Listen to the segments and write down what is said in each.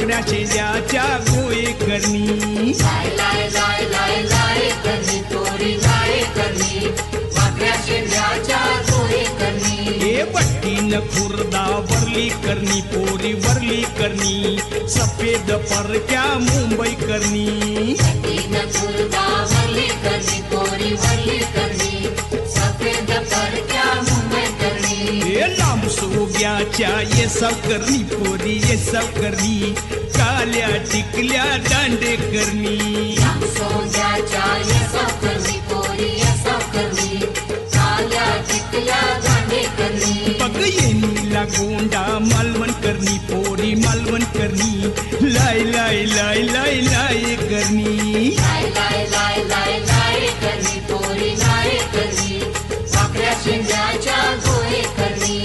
वाकड्या शेंड्याच्या गोळे करणी लाय लाय लाय लाय लाय करणी पोरी लाय करणी वाकड्या शेंड्याच्या गोळे करणी हे बट्टीन खुर्दा वरली करणी पोरी वरली करणी सफेद परक्या मुंबई करणी तीन खुर्दा वरली करणी पोरी वरली करणी सफेद परक्या मुंबई करणी हे लांब सोग्याच्या येसाव करणी पोरी येसाव करणी काल्या टिकल्या दांडे करणी सोन्याच्या येसाव करणी पोरी येसाव करणी काल्या टिकल्या दांडे करणी बघ येणीला गोंडा मालवण करणी पोरी मालवण करणी लाय लाय लाय लाय लाय करणी लाय लाय लाय लाय लाय करणी पोरी लाय करणी वाकड्या शेंड्याच्या गोळे करणी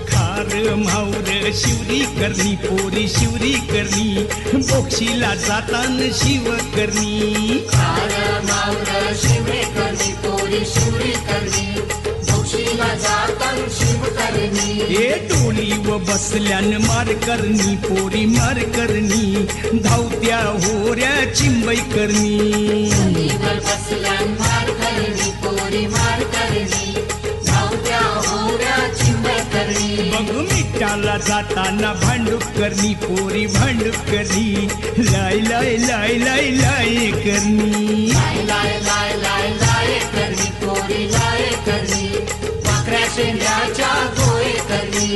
खार म्हावर शिवरी करणी पोरी शिवरी करणी बोक्षीला जातान शिव करणी खार मावर शिवरे करणी पोरी शिवरी करणी बक्षीला जातान शिव करणी हे डोली व बसल्यान मार करणी पोरी मार करणी धावत्या होऱ्या चिंबई करणी वर बसल्यान मार करणी पोरी मार करणी धावत्या होऱ्या चिंबई करणी बघ मिठाला जाताना भांडूप करणी पोरी भांडूप करणी लाय लाय लाय लाय लाय करणी लाय लाय लाय लाय लाय करणी पोरी लाय करणी वाकड्या शेंड्याच्या गोळे करणी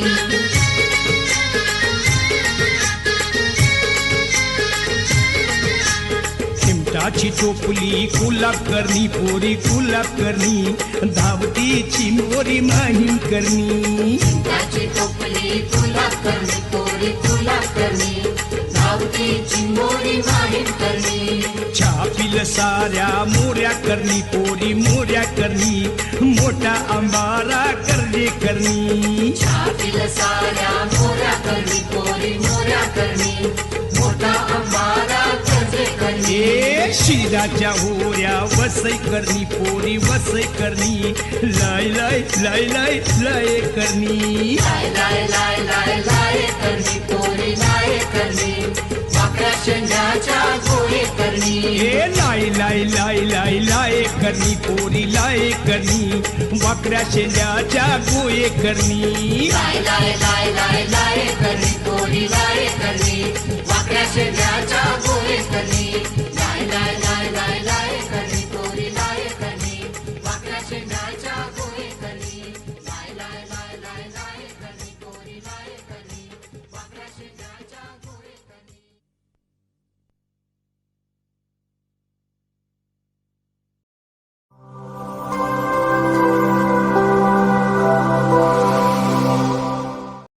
चिमटाची टोपली गुलाब करणी पोरी गुलाब करणी धावती चिंबोरी माहीम करणी त्याची टोपली गुलाब करणी पोरी गुलाब करणी धावती चिंबोरी माहीम करणी छापील साऱ्या मोऱ्या करणी पोरी मोऱ्या करणी मोठा अंबारा करणे करणी छातील साऱ्या मोऱ्या करणी पोरी मोऱ्या करणी मोठा अंबारा कर्जे करणी ए शिराच्या होऱ्या वसई करणी पोरी वसई करणी लाय लाय लाय लाय लाय करणी लाय लाय लाय लाय लाय करणी पोरी लाय करणी वाकड्या शेंड्याच्या गोळे करणी ए लाय लाय लाय लाय लाय करणी पोरी लाय करणी वाकड्या शेंड्याच्या गोळे करणी लाय लाय लाय लाय लाय करणी पोरी लाय करणी वाकड्या शेंड्याच्या गोळे करणी